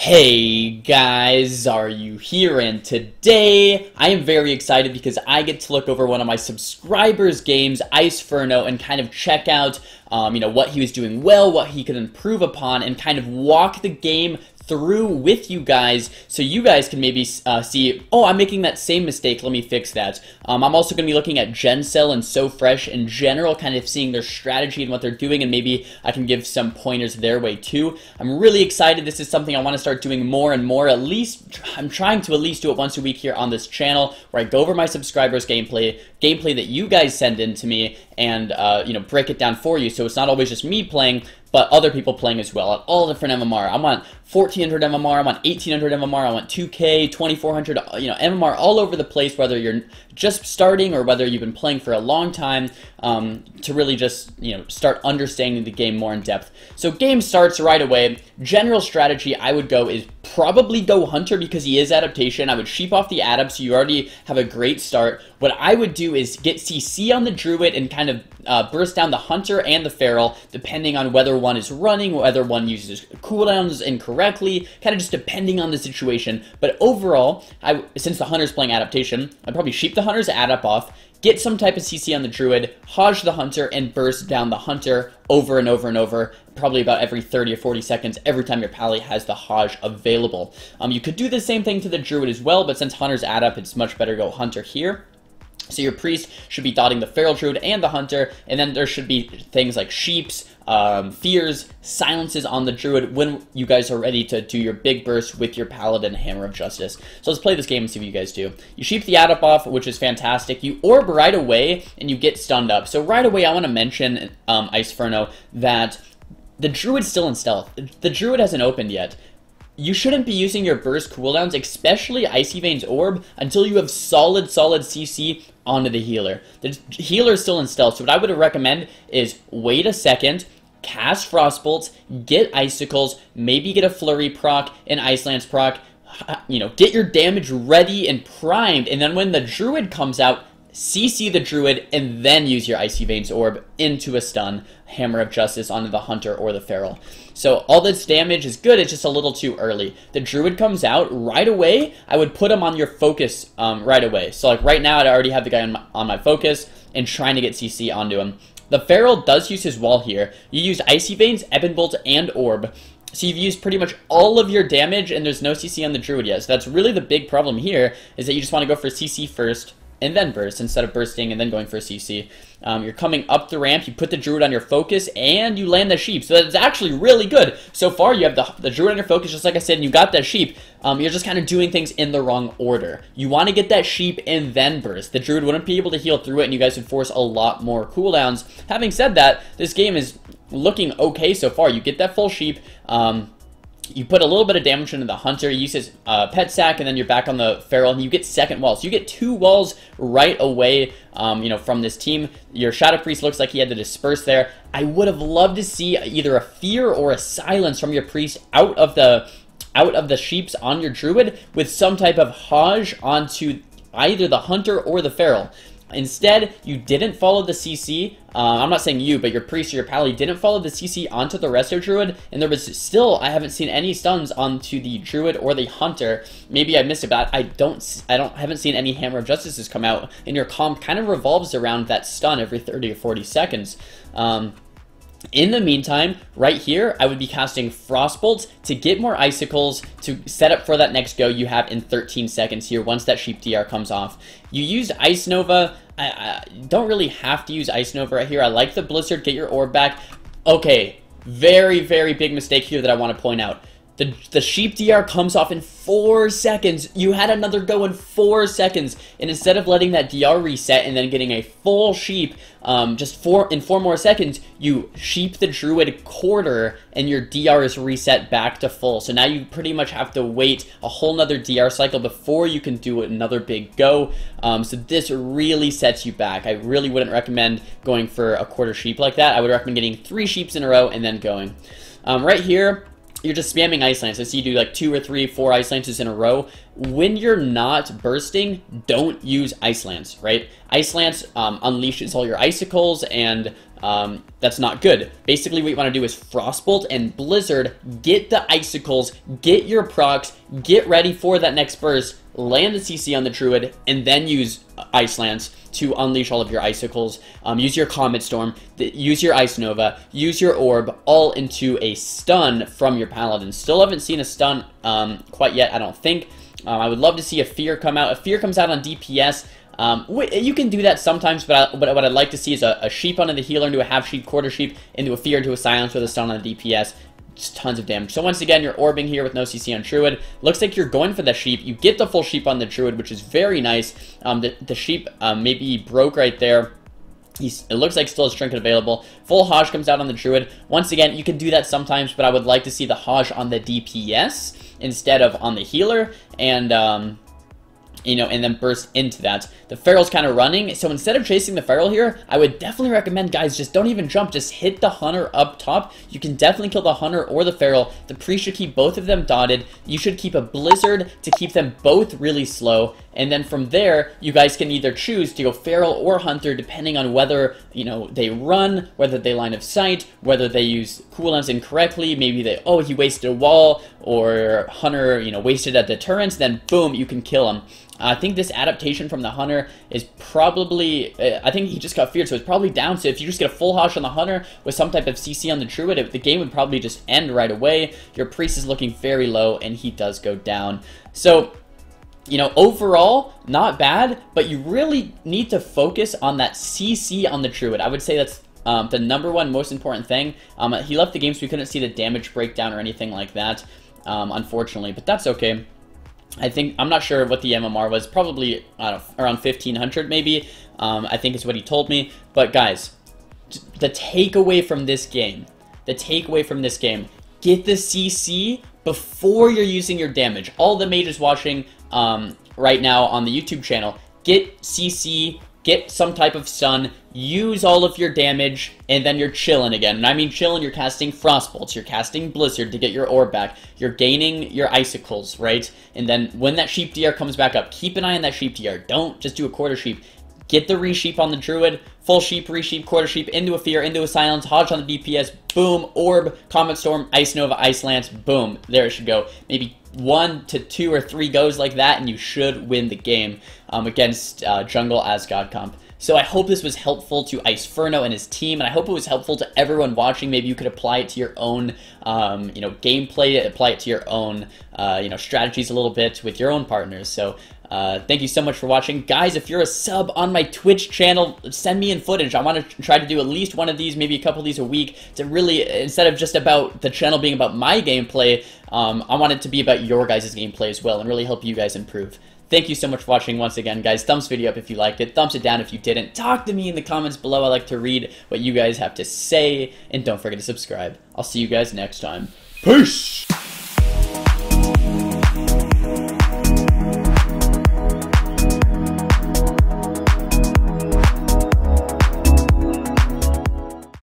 Hey guys, Xaryu here, and today I am very excited because I get to look over one of my subscribers' games, Xaryu, and kind of check out, what he was doing well, what he could improve upon, and kind of walk the game through with you guys so you guys can maybe see, oh, I'm making that same mistake, let me fix that. I'm also going to be looking at Gencell and So Fresh in general, kind of seeing their strategy and what they're doing, and maybe I can give some pointers their way too. I'm really excited. This is something I want to start doing more and more. At least I'm trying to at least do it once a week here on this channel, where I go over my subscribers gameplay that you guys send in to me, and break it down for you, so it's not always just me playing, but other people playing as well at all different MMR. I want 1400 MMR, I want 1800 MMR, I want 2K, 2400, MMR all over the place, whether you're just starting or whether you've been playing for a long time, to really just, start understanding the game more in depth. So game starts right away. General strategy I would go is probably go Hunter because he is adaptation. I would sheep off the adap so you already have a great start. What I would do is get CC on the Druid and kind of burst down the Hunter and the Feral, depending on whether one is running, whether one uses cooldowns incorrectly, kind of just depending on the situation. But overall, since the Hunter's playing adaptation, I'd probably sheep the Hunter's adap off, get some type of CC on the Druid, Hodge the Hunter, and burst down the Hunter over and over and over, probably about every 30 or 40 seconds every time your pally has the Hodge available. You could do the same thing to the Druid as well, but since Hunter's adap, it's much better to go Hunter here. So your Priest should be dotting the Feral Druid and the Hunter, and then there should be things like Sheeps, Fears, Silences on the Druid when you guys are ready to do your big burst with your Paladin Hammer of Justice. So let's play this game and see what you guys do. You sheep the adap off, which is fantastic. You orb right away, and you get stunned up. So right away, I want to mention, Xaryu, that the Druid's still in stealth. The Druid hasn't opened yet. You shouldn't be using your burst cooldowns, especially Icy Vein's Orb, until you have solid CC onto the healer. The healer is still in stealth, so what I would recommend is wait a second, cast Frostbolts, get Icicles, maybe get a Flurry proc, an Ice Lance proc, get your damage ready and primed, and then when the Druid comes out, CC the Druid, and then use your Icy Vein's Orb into a stun, Hammer of Justice onto the Hunter or the Feral. So all this damage is good, it's just a little too early. The Druid comes out right away, I would put him on your focus right away. So like right now, I already have the guy on my focus and trying to get CC onto him. The Feral does use his wall here. You use Icy Veins, Ebon Bolt, and Orb. So you've used pretty much all of your damage, and there's no CC on the Druid yet. So that's really the big problem here, is that you just want to go for CC first, and then burst, instead of bursting and then going for a CC. You're coming up the ramp, you put the Druid on your focus, and you land the Sheep. So that's actually really good. So far, you have the Druid on your focus, just like I said, and you got that Sheep. You're just kind of doing things in the wrong order. You want to get that Sheep and then burst. The Druid wouldn't be able to heal through it, and you guys would force a lot more cooldowns. Having said that, this game is looking okay so far. You get that full Sheep, you put a little bit of damage into the Hunter, you use his pet sack, and then you're back on the Feral, and you get second walls. So you get 2 walls right away, from this team. Your Shadow Priest looks like he had to disperse there. I would have loved to see either a Fear or a Silence from your Priest out of the Sheeps on your Druid with some type of Hodge onto either the Hunter or the Feral. Instead, you didn't follow the CC. I'm not saying you, but your Priest or your Pally didn't follow the CC onto the Resto Druid, and there was still, I haven't seen any stuns onto the Druid or the Hunter. Maybe I missed it, but I haven't seen any Hammer of Justices come out, and your comp kind of revolves around that stun every 30 or 40 seconds. In the meantime, right here, I would be casting Frostbolts to get more Icicles to set up for that next go you have in 13 seconds here once that Sheep DR comes off. You used Ice Nova. I don't really have to use Ice Nova right here. I like the Blizzard, get your orb back. Okay, very, very big mistake here that I want to point out. The Sheep DR comes off in 4 seconds. You had another go in 4 seconds. And instead of letting that DR reset and then getting a full Sheep just in 4 more seconds, you Sheep the Druid quarter and your DR is reset back to full. So now you pretty much have to wait a whole nother DR cycle before you can do another big go. So this really sets you back. I really wouldn't recommend going for a quarter Sheep like that. I would recommend getting 3 Sheeps in a row and then going. Right here, you're just spamming Ice Lance. I see you do like 2 or 3, 4 Ice Lances in a row. When you're not bursting, don't use Ice Lance, right? Ice Lance unleashes all your Icicles and that's not good. Basically, what you want to do is Frostbolt and Blizzard, get the Icicles, get your procs, get ready for that next burst, land the CC on the Druid, and then use Ice Lance to unleash all of your Icicles. Use your Comet Storm, use your Ice Nova, use your Orb, all into a stun from your Paladin. Still haven't seen a stun quite yet, I don't think. I would love to see a Fear come out. If Fear comes out on DPS, you can do that sometimes, but what I'd like to see is a Sheep onto the healer, into a half Sheep, quarter Sheep, into a Fear, into a Silence with a stun on the DPS. Just tons of damage. So once again, you're orbing here with no CC on Druid. Looks like you're going for the Sheep. You get the full Sheep on the Druid, which is very nice. The Sheep maybe broke right there. It looks like still has Trinket available. Full Hajj comes out on the Druid. Once again, you can do that sometimes, but I would like to see the Hajj on the DPS instead of on the healer, and you know, and then burst into that. The Feral's kind of running, so instead of chasing the Feral here, I would definitely recommend, guys, just don't even jump, just hit the Hunter up top. You can definitely kill the Hunter or the Feral. The Priest should keep both of them dotted. You should keep a Blizzard to keep them both really slow, and then from there, you guys can either choose to go Feral or Hunter, depending on whether, you know, they run, whether they line of sight, whether they use cooldowns incorrectly, maybe they, oh, he wasted a wall, or Hunter, you know, wasted a deterrence, then boom, you can kill him. I think this adaptation from the Hunter is probably, I think he just got feared, so it's probably down. So if you just get a full Hosh on the Hunter with some type of CC on the Druid, the game would probably just end right away. Your Priest is looking very low, and he does go down. So, you know, overall, not bad, but you really need to focus on that CC on the Druid. I would say that's the #1 most important thing. He left the game, so we couldn't see the damage breakdown or anything like that, unfortunately, but that's okay. I think, I'm not sure what the MMR was, probably, I don't know, around 1500 maybe, I think is what he told me. But guys, the takeaway from this game, get the CC before you're using your damage. All the mages watching right now on the YouTube channel, get CC, get some type of stun, use all of your damage, and then you're chilling again. And I mean chilling, you're casting Frostbolts, you're casting Blizzard to get your Orb back, you're gaining your Icicles, right? And then when that Sheep DR comes back up, keep an eye on that Sheep DR. Don't just do a quarter Sheep. Get the Re-Sheep on the Druid, full Sheep, Re-Sheep, quarter Sheep, into a Fear, into a Silence, Hodge on the DPS, boom, Orb, Comet Storm, Ice Nova, Ice Lance, boom. There it should go. Maybe 1 to 2 or 3 goes like that, and you should win the game against Jungle as God Comp. So I hope this was helpful to Iceferno and his team, and I hope it was helpful to everyone watching. Maybe you could apply it to your own, you know, gameplay, apply it to your own, you know, strategies a little bit with your own partners. So thank you so much for watching. Guys, if you're a sub on my Twitch channel, send me in footage. I want to try to do at least one of these, maybe a couple of these a week, to really, instead of just about the channel being about my gameplay, I want it to be about your guys' gameplay as well, and really help you guys improve. Thank you so much for watching once again, guys. Thumbs video up if you liked it. Thumbs it down if you didn't. Talk to me in the comments below. I like to read what you guys have to say. And don't forget to subscribe. I'll see you guys next time. Peace!